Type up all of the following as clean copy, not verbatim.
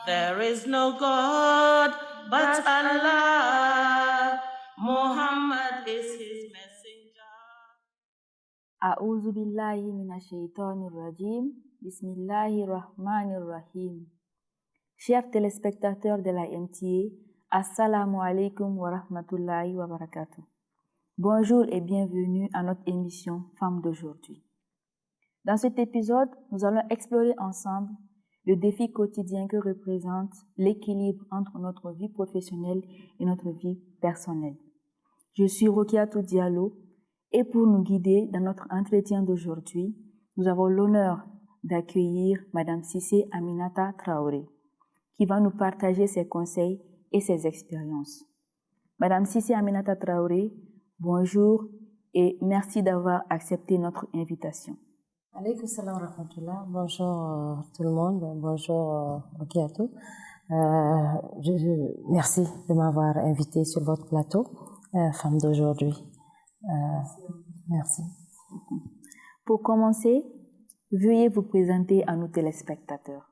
There is no God but Allah. Muhammad is his messenger. A'udhu billahi minashaitanir rajim. Bismillahir rahmanir rahim. Chers téléspectateurs de la MTA, Assalamu alaikum wa rahmatullahi wa barakatuh. Bonjour et bienvenue à notre émission Femmes d'aujourd'hui. Dans cet épisode, nous allons explorer ensemble le défi quotidien que représente l'équilibre entre notre vie professionnelle et notre vie personnelle. Je suis Rokiatou Diallo et pour nous guider dans notre entretien d'aujourd'hui, nous avons l'honneur d'accueillir Madame Cissé Aminata Traoré, qui va nous partager ses conseils et ses expériences. Madame Cissé Aminata Traoré, bonjour et merci d'avoir accepté notre invitation. Alaykoum salam wa rahmatullah. Bonjour tout le monde. Bonjour Rokiatou. Merci de m'avoir invité sur votre plateau, Femme d'aujourd'hui. Merci. Pour commencer, veuillez vous présenter à nos téléspectateurs.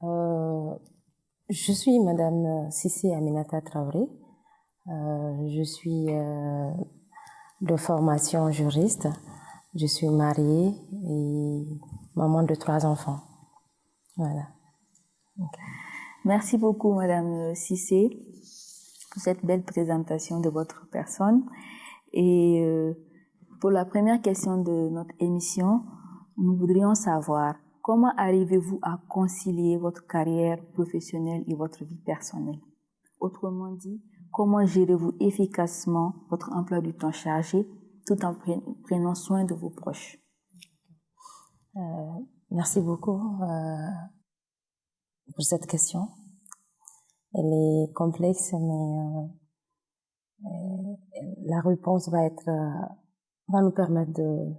Je suis Madame Cissé Aminata Traoré. Je suis de formation juriste. Je suis mariée et maman de 3 enfants. Voilà. Okay. Merci beaucoup, Madame Cissé, pour cette belle présentation de votre personne. Et pour la première question de notre émission, nous voudrions savoir comment arrivez-vous à concilier votre carrière professionnelle et votre vie personnelle? Autrement dit, comment gérez-vous efficacement votre emploi du temps chargé tout en prenant soin de vos proches? Merci beaucoup pour cette question. Elle est complexe, mais la réponse va nous permettre de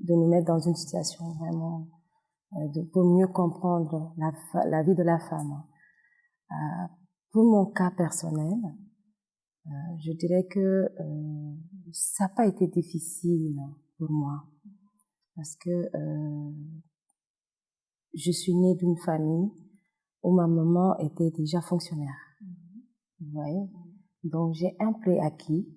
nous mettre dans une situation vraiment pour mieux comprendre la vie de la femme. Pour mon cas personnel, je dirais que ça n'a pas été difficile pour moi parce que je suis née d'une famille où ma maman était déjà fonctionnaire. Vous voyez? Donc j'ai un préacquis.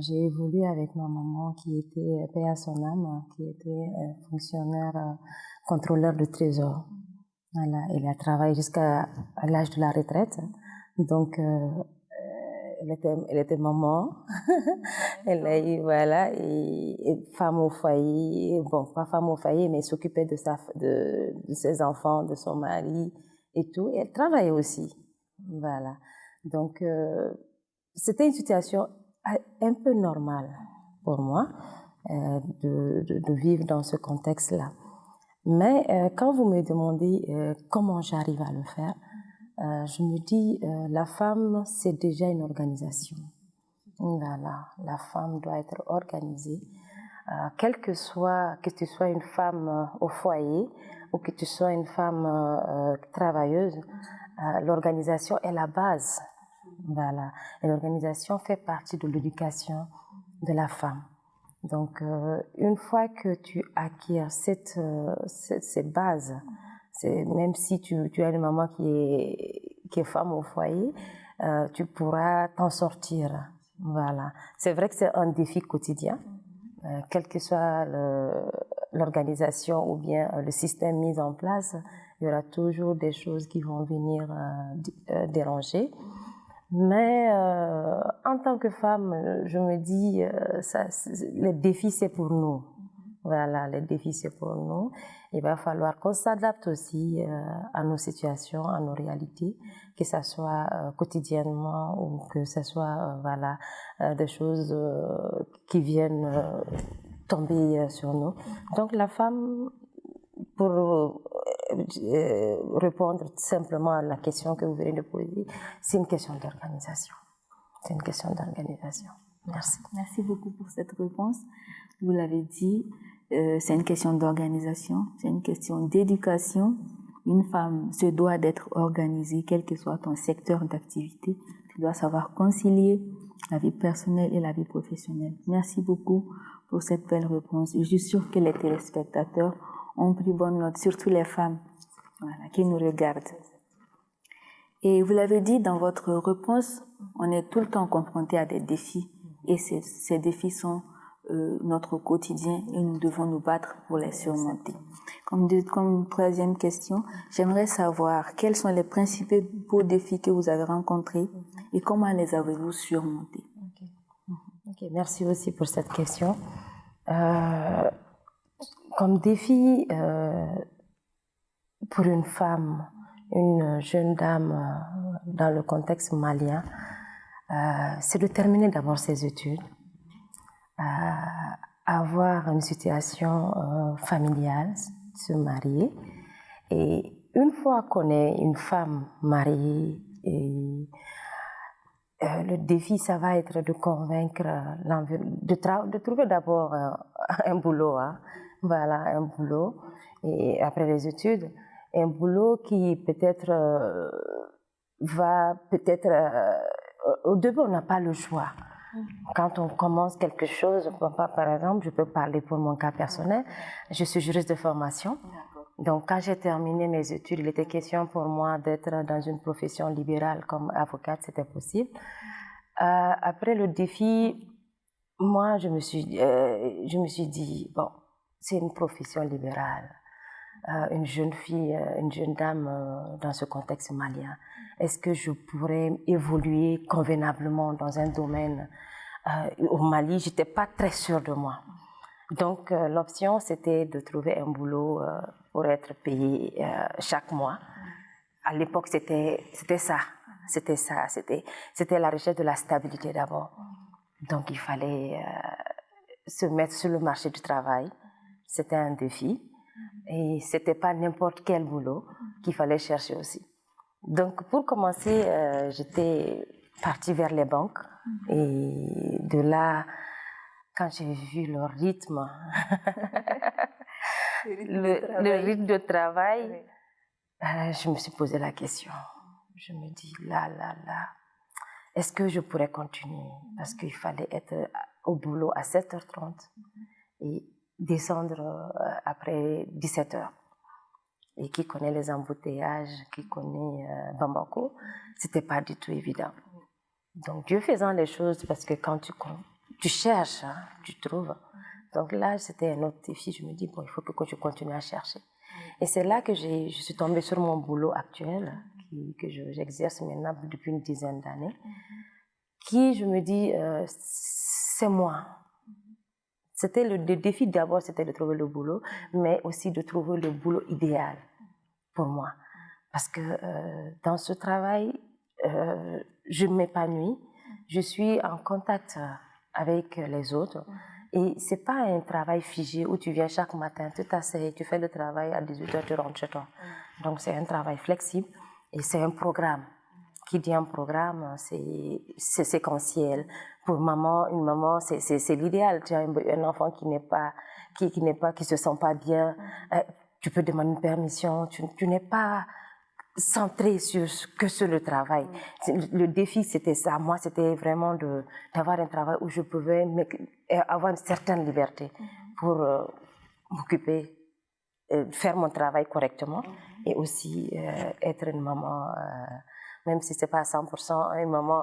J'ai évolué avec ma maman qui était, paix à son âme, qui était fonctionnaire, contrôleur de trésor. Voilà, elle a travaillé jusqu'à l'âge de la retraite. Donc elle était maman. Elle a eu, voilà, et femme au foyer. Bon, pas femme au foyer, mais s'occupait de ses enfants, de son mari et tout. Et elle travaillait aussi. Voilà. Donc, c'était une situation un peu normale pour moi de vivre dans ce contexte-là. Mais quand vous me demandez comment j'arrive à le faire, je me dis, la femme, c'est déjà une organisation. Voilà, la femme doit être organisée. Que tu sois une femme au foyer ou que tu sois une femme travailleuse, l'organisation est la base. Voilà, et l'organisation fait partie de l'éducation de la femme. Donc, une fois que tu acquiers ces bases, même si tu as une maman qui est femme au foyer, tu pourras t'en sortir. Voilà. C'est vrai que c'est un défi quotidien, quelle que soit l'organisation ou bien le système mis en place, il y aura toujours des choses qui vont venir déranger. Mais en tant que femme, je me dis, les défis c'est pour nous. Voilà, les défis c'est pour nous. Il va falloir qu'on s'adapte aussi à nos situations, à nos réalités, que ça soit quotidiennement ou que ce soit des choses qui viennent tomber sur nous. Donc la femme, pour répondre simplement à la question que vous venez de poser, c'est une question d'organisation. C'est une question d'organisation. Merci. Merci beaucoup pour cette réponse. Vous l'avez dit, c'est une question d'organisation, c'est une question d'éducation. Une femme se doit d'être organisée, quel que soit ton secteur d'activité. Tu dois savoir concilier la vie personnelle et la vie professionnelle. Merci beaucoup pour cette belle réponse. Et je suis sûre que les téléspectateurs ont pris bonne note, surtout les femmes qui nous regardent. Et vous l'avez dit dans votre réponse, on est tout le temps confronté à des défis et ces défis sont notre quotidien et nous devons nous battre pour les surmonter. Comme troisième question, j'aimerais savoir quels sont les principaux défis que vous avez rencontrés et comment les avez-vous surmontés? Ok, merci aussi pour cette question. Comme défi pour une femme, une jeune dame dans le contexte malien, c'est de terminer d'abord ses études, avoir une situation familiale, se marier. Et une fois qu'on est une femme mariée, le défi, ça va être de convaincre, de trouver d'abord un boulot, hein. Voilà, un boulot, et après les études, un boulot qui peut-être au début, on n'a pas le choix. Quand on commence quelque chose, par exemple, je peux parler pour mon cas personnel, je suis juriste de formation. Donc, quand j'ai terminé mes études, il était question pour moi d'être dans une profession libérale comme avocate, c'était possible. Après le défi, moi, je me suis dit, bon, c'est une profession libérale. Une jeune fille, une jeune dame dans ce contexte malien. Est-ce que je pourrais évoluer convenablement dans un domaine au Mali? J'étais pas très sûre de moi. Donc, l'option, c'était de trouver un boulot pour être payé chaque mois. À l'époque, c'était ça. C'était la recherche de la stabilité d'abord. Donc, il fallait se mettre sur le marché du travail. C'était un défi. Et c'était pas n'importe quel boulot qu'il fallait chercher aussi. Donc, pour commencer, j'étais partie vers les banques. Et de là, quand j'ai vu leur rythme, le rythme de travail, je me suis posé la question. Je me dis, là, est-ce que je pourrais continuer? Parce qu'il fallait être au boulot à 7h30 et descendre après 17h. Et qui connaît les embouteillages, qui connaît Bamako, c'était pas du tout évident. Donc, Dieu faisant les choses, parce que quand tu cherches, hein, tu trouves. Donc là, c'était un autre défi. Je me dis, bon, il faut que je continue à chercher. Et c'est là que je suis tombée sur mon boulot actuel, que j'exerce maintenant depuis une dizaine d'années, qui, je me dis, c'est moi. C'était le défi d'abord, c'était de trouver le boulot, mais aussi de trouver le boulot idéal pour moi. Parce que dans ce travail, je m'épanouis, je suis en contact avec les autres. Et c'est pas un travail figé où tu viens chaque matin, tu t'asseyes, tu fais le travail, à 18h, tu rentres chez toi. Donc c'est un travail flexible et c'est un programme. Qui dit un programme, c'est séquentiel. Pour une maman, c'est l'idéal. Tu as un enfant qui se sent pas bien, tu peux demander une permission. Tu n'es pas centré sur le travail. Le défi, c'était ça. Moi, c'était vraiment d'avoir un travail où je pouvais avoir une certaine liberté pour m'occuper, faire mon travail correctement et aussi être une maman. Même si c'est pas à 100%, une maman,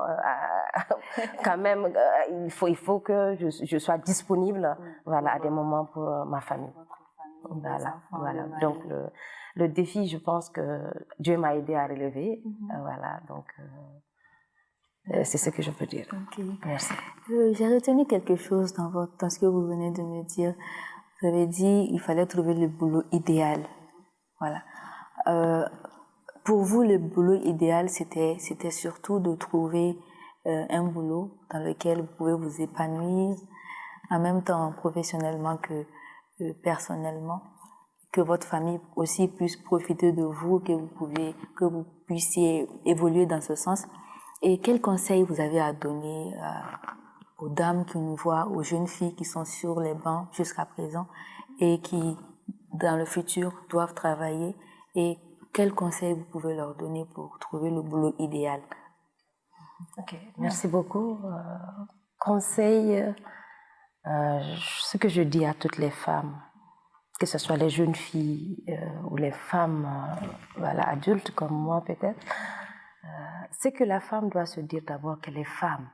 quand même, il faut que je sois disponible, voilà, à des moments pour ma famille. Voilà. Donc le défi, je pense que Dieu m'a aidé à relever, voilà. Donc c'est ce que je peux dire. Okay. Merci. J'ai retenu quelque chose dans ce que vous venez de me dire. Vous avez dit il fallait trouver le boulot idéal, voilà. Pour vous, le boulot idéal, c'était surtout de trouver un boulot dans lequel vous pouvez vous épanouir, en même temps professionnellement que personnellement, que votre famille aussi puisse profiter de vous, que vous puissiez évoluer dans ce sens. Et quels conseils vous avez à donner aux dames qui nous voient, aux jeunes filles qui sont sur les bancs jusqu'à présent et qui, dans le futur, doivent travailler, et quels conseils vous pouvez leur donner pour trouver le boulot idéal? Ok, merci beaucoup. Conseil, ce que je dis à toutes les femmes, que ce soit les jeunes filles ou les femmes voilà, adultes comme moi peut-être, c'est que la femme doit se dire d'abord qu'elle est femme.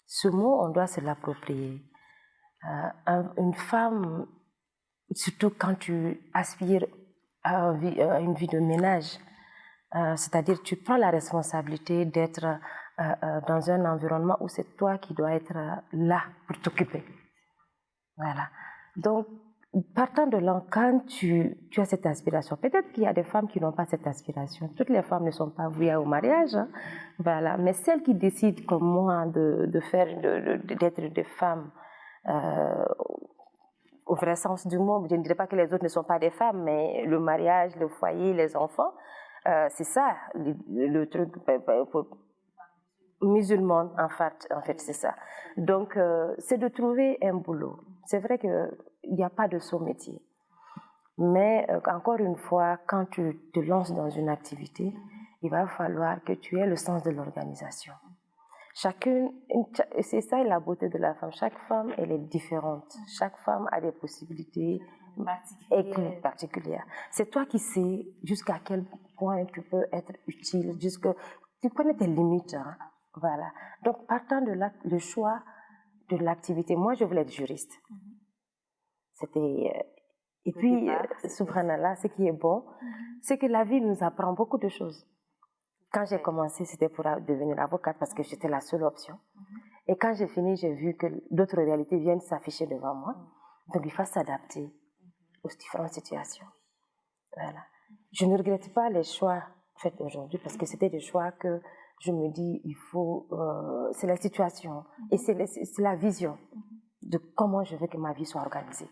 Ce mot, on doit se l'approprier. Une femme, surtout quand tu aspires à une vie de ménage, c'est-à-dire tu prends la responsabilité d'être dans un environnement où c'est toi qui dois être là pour t'occuper. Voilà. Donc, partant de là, quand tu as cette aspiration, peut-être qu'il y a des femmes qui n'ont pas cette aspiration. Toutes les femmes ne sont pas vouées au mariage, hein. Voilà. Mais celles qui décident comme moi d'être des femmes au vrai sens du mot, je ne dirais pas que les autres ne sont pas des femmes, mais le mariage, le foyer, les enfants, c'est ça le truc musulman, en fait c'est ça. Donc, c'est de trouver un boulot. C'est vrai qu'il n'y a pas de saut métier. Mais encore une fois, quand tu te lances dans une activité, il va falloir que tu aies le sens de l'organisation. C'est ça la beauté de la femme. Chaque femme, elle est différente. Chaque femme a des possibilités particulières. C'est toi qui sais jusqu'à quel point tu peux être utile, tu connais tes limites. Hein. Voilà. Donc, partant de là, le choix de l'activité, moi, je voulais être juriste. Et puis, subhanallah, ce qui est bon, c'est que la vie nous apprend beaucoup de choses. Quand j'ai commencé, c'était pour devenir avocate parce que j'étais la seule option. Et quand j'ai fini, j'ai vu que d'autres réalités viennent s'afficher devant moi. Donc, il faut s'adapter aux différentes situations. Voilà. Je ne regrette pas les choix faits aujourd'hui parce que c'était des choix que je me dis, c'est la situation et c'est la vision de comment je veux que ma vie soit organisée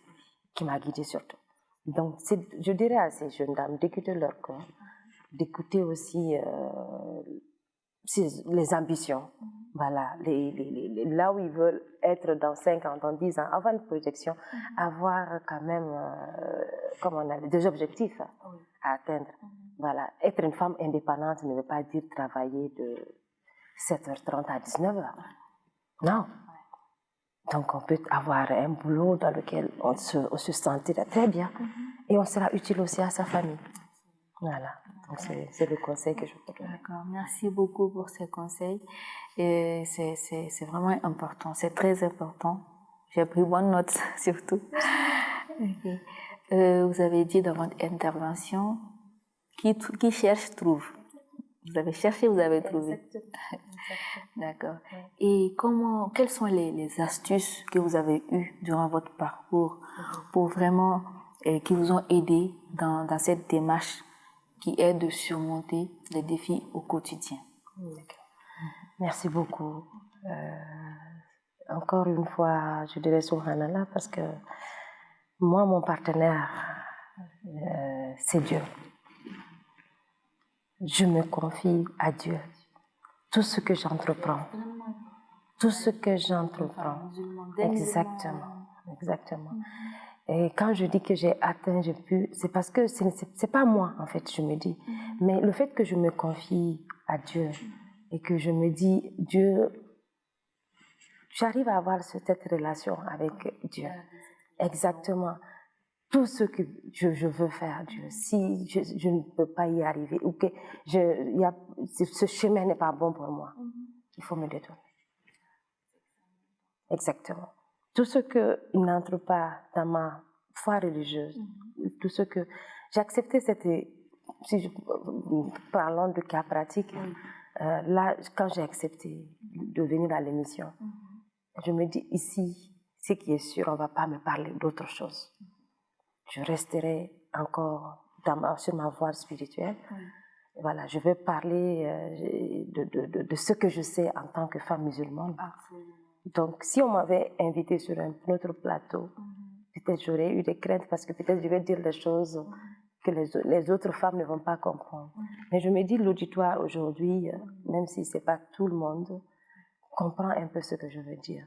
qui m'a guidée surtout. Donc, je dirais à ces jeunes dames d'écouter leur corps, d'écouter aussi les ambitions. Voilà, là où ils veulent être dans 5 ans, dans 10 ans, avoir une projection, avoir quand même des objectifs à atteindre. Voilà, être une femme indépendante ne veut pas dire travailler de 7h30 à 19h. Non. Donc, on peut avoir un boulot dans lequel on se sentira très bien et on sera utile aussi à sa famille. Voilà. Donc, c'est le conseil que je peux donner. D'accord. Merci beaucoup pour ces conseils. Et c'est vraiment important. C'est très important. J'ai pris bonne note, surtout. Okay. Vous avez dit dans votre intervention, qui cherche, trouve. Vous avez cherché, vous avez trouvé. Exactement. D'accord. Et quelles sont les astuces que vous avez eues durant votre parcours pour vraiment, qui vous ont aidé dans cette démarche qui est de surmonter les défis au quotidien? Merci beaucoup. Encore une fois, je dirais subhanallah parce que moi, mon partenaire, c'est Dieu. Je me confie à Dieu. Tout ce que j'entreprends. Exactement. Et quand je dis que j'ai atteint, c'est parce que c'est pas moi, en fait, je me dis. Mais le fait que je me confie à Dieu et que je me dis, Dieu, j'arrive à avoir cette relation avec Dieu. Exactement. Tout ce que je veux faire, Dieu, si je ne peux pas y arriver ou que ce chemin n'est pas bon pour moi, il faut me détourner. Exactement. Tout ce qui n'entre pas dans ma foi religieuse, tout ce que j'ai accepté, parlons de cas pratiques, là, quand j'ai accepté de venir à l'émission, je me dis ici, ce qui est sûr, on ne va pas me parler d'autre chose. Je resterai encore sur ma voie spirituelle. Voilà, je vais parler de ce que je sais en tant que femme musulmane. Donc, si on m'avait invitée sur un autre plateau, peut-être j'aurais eu des craintes parce que peut-être je vais dire des choses que les autres femmes ne vont pas comprendre. Mais je me dis, l'auditoire aujourd'hui, même si ce n'est pas tout le monde, comprend un peu ce que je veux dire.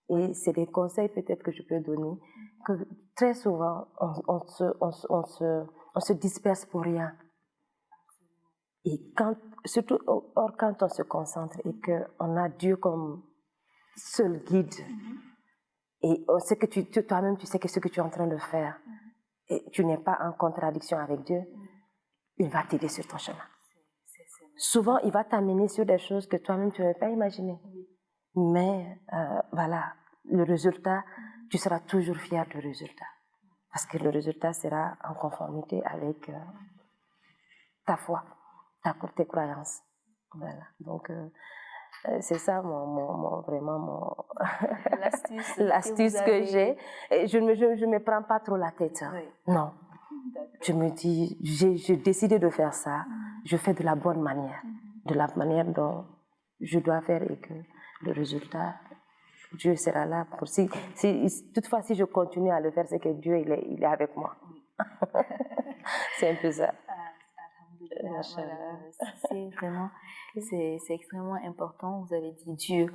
Et c'est des conseils peut-être que je peux donner, que très souvent, on se disperse pour rien. Et surtout quand on se concentre et qu'on a Dieu comme seul guide, et on sait que toi-même, tu sais que ce que tu es en train de faire, et tu n'es pas en contradiction avec Dieu, il va t'aider sur ton chemin. Souvent, il va t'amener sur des choses que toi-même tu n'avais pas imaginées. Mais voilà, le résultat, tu seras toujours fier du résultat. Parce que le résultat sera en conformité avec ta foi, tes croyances. Voilà. Donc, c'est ça vraiment l'astuce que j'ai. Je ne me prends pas trop la tête. Hein. Oui. Non. Je me dis, j'ai décidé de faire ça. Je fais de la bonne manière. De la manière dont je dois faire et que le résultat, Dieu sera là. Toutefois, si je continue à le faire, c'est que Dieu, il est avec moi. C'est un peu ça. Voilà, c'est extrêmement important. Vous avez dit Dieu,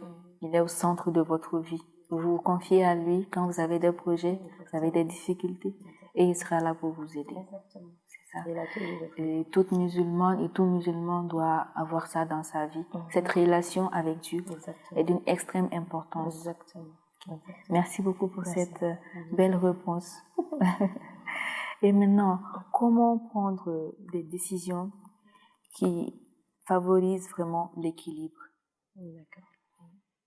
il est au centre de votre vie. Vous vous confiez à lui quand vous avez des projets, vous avez des difficultés, et il sera là pour vous aider. C'est ça. Et toute musulmane et tout musulman doit avoir ça dans sa vie. Cette relation avec Dieu est d'une extrême importance. Exactement. Merci beaucoup pour cette belle réponse. Et maintenant, comment prendre des décisions qui favorisent vraiment l'équilibre? D'accord.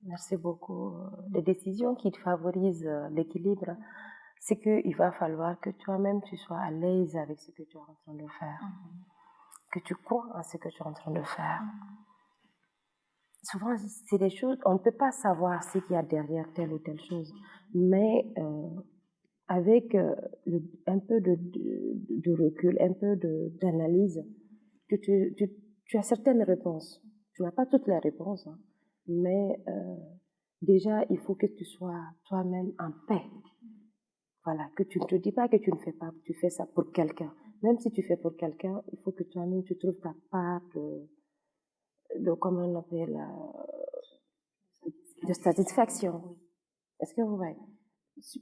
Merci beaucoup. Les décisions qui favorisent l'équilibre, c'est qu'il va falloir que toi-même tu sois à l'aise avec ce que tu es en train de faire, que tu crois en ce que tu es en train de faire. Souvent, c'est des choses, on ne peut pas savoir ce qu'il y a derrière telle ou telle chose, mais avec un peu de recul, un peu d'analyse, tu as certaines réponses. Tu n'as pas toutes les réponses, hein, mais déjà, il faut que tu sois toi-même en paix. Voilà, que tu ne te dis pas que tu ne fais pas, tu fais ça pour quelqu'un. Même si tu fais pour quelqu'un, il faut que toi-même tu trouves ta part comment on appelle, de satisfaction. Est-ce que vous voyez?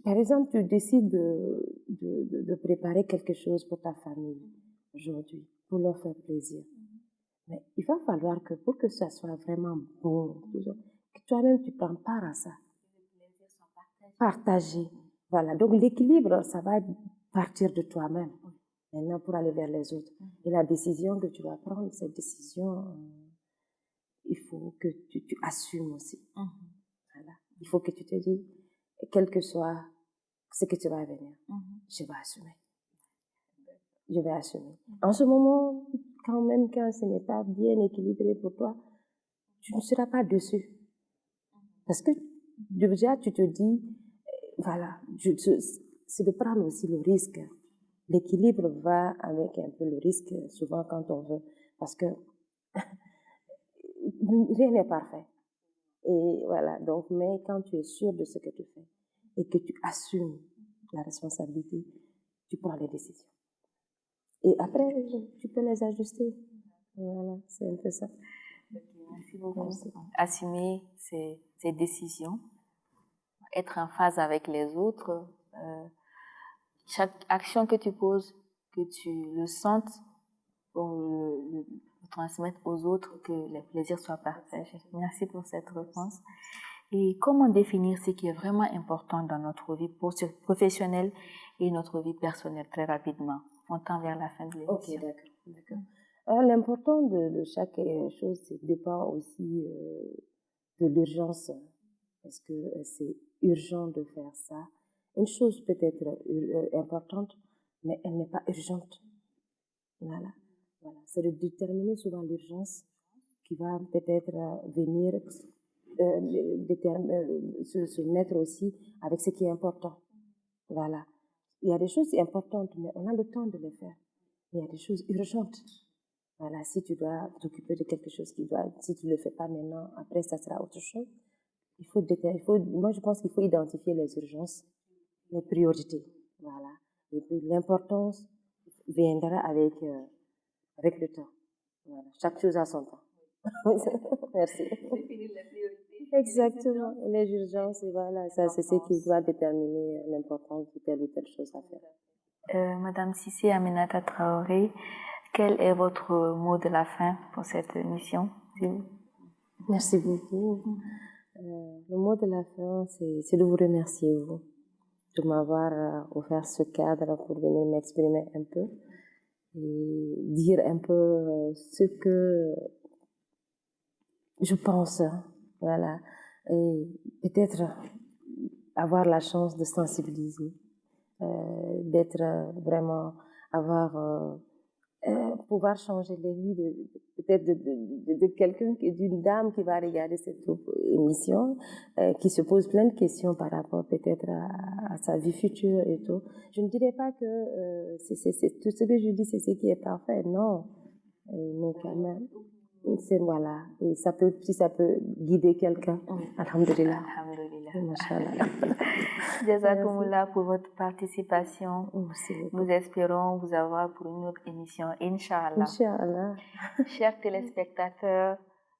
Par exemple, tu décides de préparer quelque chose pour ta famille aujourd'hui, pour leur faire plaisir. Mais il va falloir que pour que ça soit vraiment bon, que toi-même tu prends part à ça. Partager. Voilà. Donc l'équilibre, ça va partir de toi-même. Maintenant, pour aller vers les autres. Et la décision que tu vas prendre, cette décision, il faut que tu assumes aussi. Voilà. Il faut que tu te dis, quel que soit ce que tu vas venir, je vais assumer. Je vais assumer. En ce moment, quand ce n'est pas bien équilibré pour toi, tu ne seras pas dessus. Parce que déjà, tu te dis, voilà, c'est de prendre aussi le risque. L'équilibre va avec un peu le risque, souvent quand on veut, parce que rien n'est parfait. Et voilà, donc, mais quand tu es sûr de ce que tu fais et que tu assumes la responsabilité, tu prends les décisions. Et après, tu peux les ajuster. Voilà, c'est un peu ça. Merci beaucoup. Assumer ses décisions, être en phase avec les autres. Chaque action que tu poses, que tu le sentes, pour le transmettre aux autres, que les plaisirs soient partagés. Merci pour cette réponse. Et comment définir ce qui est vraiment important dans notre vie professionnelle et notre vie personnelle, très rapidement? On tend vers la fin de l'émission. Ok, d'accord. Alors, l'important de chaque chose, ça dépend aussi de l'urgence. Est-ce que c'est urgent de faire ça? Une chose peut être importante, mais elle n'est pas urgente. Voilà. C'est de déterminer souvent l'urgence qui va peut-être venir se mettre aussi avec ce qui est important. Voilà. Il y a des choses importantes, mais on a le temps de les faire. Il y a des choses urgentes. Voilà, si tu dois t'occuper de quelque chose si tu ne le fais pas maintenant, après ça sera autre chose. Moi je pense qu'il faut identifier les urgences, les priorités. Voilà. Et puis l'importance viendra avec le temps. Voilà. Chaque chose a son temps. Merci. Définir les priorités. Exactement. Les urgences, voilà, ça c'est ce qui va déterminer l'importance de telle ou telle chose à faire. Madame Cissé Aminata Traoré, quel est votre mot de la fin pour cette émission? Merci beaucoup. Le mot de la fin, c'est de vous remercier, vous, de m'avoir offert ce cadre pour venir m'exprimer un peu et dire un peu ce que je pense, voilà, et peut-être avoir la chance de sensibiliser, d'être vraiment, pouvoir changer les vies peut-être de quelqu'un, d'une dame qui va regarder cette émission, qui se pose plein de questions par rapport peut-être à sa vie future et tout. Je ne dirais pas que c'est tout ce que je dis, c'est ce qui est parfait, non, mais quand même. Voilà, et si ça peut guider quelqu'un, alhamdulillah. Alhamdulillah. Jazakumullah pour votre participation. Nous espérons vous avoir pour une autre émission, Inch'Allah. Inch'Allah. Chers téléspectateurs,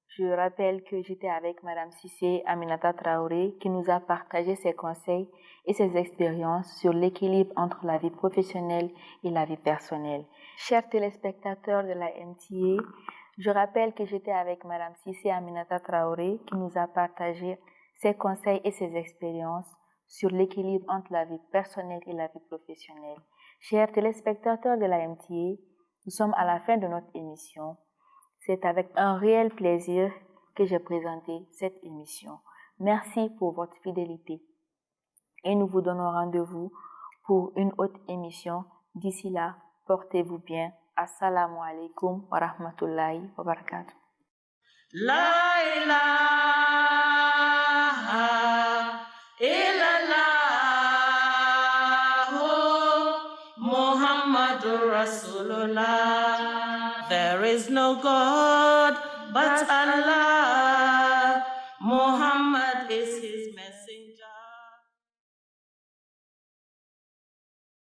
je rappelle que j'étais avec Madame Cissé Aminata Traoré qui nous a partagé ses conseils et ses expériences sur l'équilibre entre la vie professionnelle et la vie personnelle. Chers téléspectateurs de la MTA, je rappelle que j'étais avec Madame Cissé Aminata Traoré qui nous a partagé ses conseils et ses expériences sur l'équilibre entre la vie personnelle et la vie professionnelle. Chers téléspectateurs de la MTA, nous sommes à la fin de notre émission. C'est avec un réel plaisir que j'ai présenté cette émission. Merci pour votre fidélité. Et nous vous donnons rendez-vous pour une autre émission. D'ici là, portez-vous bien. Assalamu alaikum wa rahmatullahi wa barakatuh. La ilaha illallah Muhammadur Rasulullah. There is no God but Allah. Muhammad